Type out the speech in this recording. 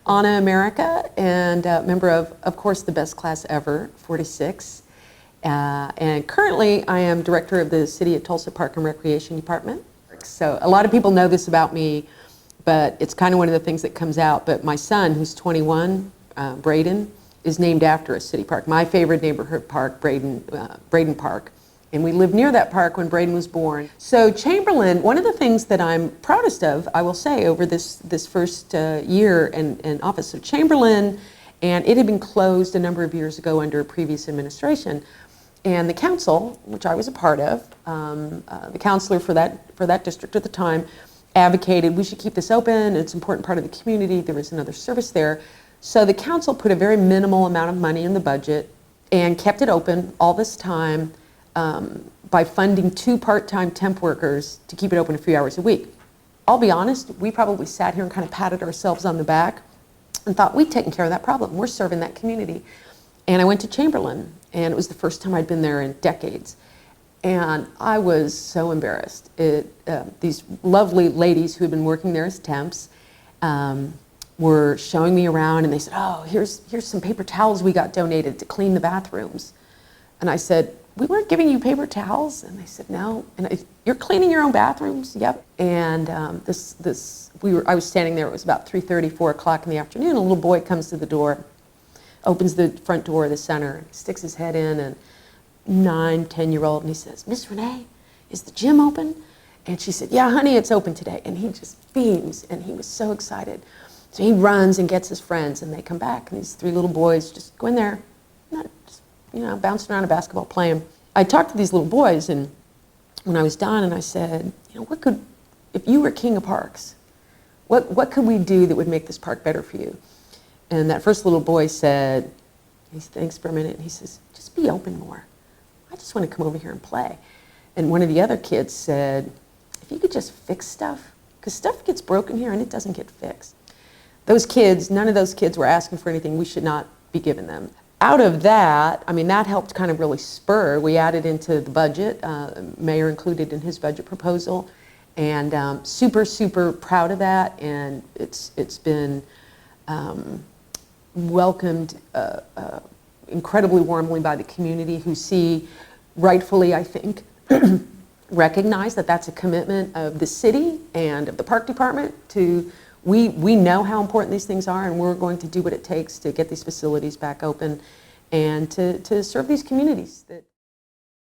Anna America, and member of course, the best class ever, 46. And currently, I am director of the City of Tulsa Park and Recreation Department. So a lot of people know this about me, but it's kind of one of the things that comes out. But my son, who's 21, Braden, is named after a city park. My favorite neighborhood park, Braden Park. And we lived near that park when Braden was born. So Chamberlain, one of the things that I'm proudest of, I will say, over this first year in office of Chamberlain, and it had been closed a number of years ago under a previous administration. And the council, which I was a part of, the counselor for that district at the time, advocated we should keep this open. It's an important part of the community. There is another service there. So the council put a very minimal amount of money in the budget and kept it open all this time by funding 2 part-time temp workers to keep it open a few hours a week. I'll be honest, we probably sat here and kind of patted ourselves on the back and thought we'd taken care of that problem. We're serving that community. And I went to Chamberlain, and it was the first time I'd been there in decades. And I was so embarrassed. These lovely ladies who had been working there as temps were showing me around, and they said, oh, here's some paper towels we got donated to clean the bathrooms. And I said, we weren't giving you paper towels? And they said, no. And you're cleaning your own bathrooms? Yep. And I was standing there, it was about 3:30, 4 o'clock in the afternoon. A little boy comes to the door, opens the front door of the center, sticks his head in, and 9, 10-year-old, and he says, Miss Renee, is the gym open? And she said, yeah, honey, it's open today. And he just beams, and he was so excited. So he runs and gets his friends, and they come back, and these 3 little boys just go in there, bouncing around a basketball playing. I talked to these little boys, and when I was done, and I said, if you were king of parks, what could we do that would make this park better for you? And that first little boy said, he thinks for a minute, and he says, just be open more. I just want to come over here and play. And one of the other kids said, if you could just fix stuff, because stuff gets broken here and it doesn't get fixed. Those kids, none of those kids were asking for anything we should not be giving them. Out of that, that helped kind of really spur. We added into the budget, Mayor included in his budget proposal, and super, super proud of that. And it's been welcomed incredibly warmly by the community, who see, rightfully, I think, recognize that that's a commitment of the city and of the park department to. We know how important these things are, and we're going to do what it takes to get these facilities back open and to serve these communities.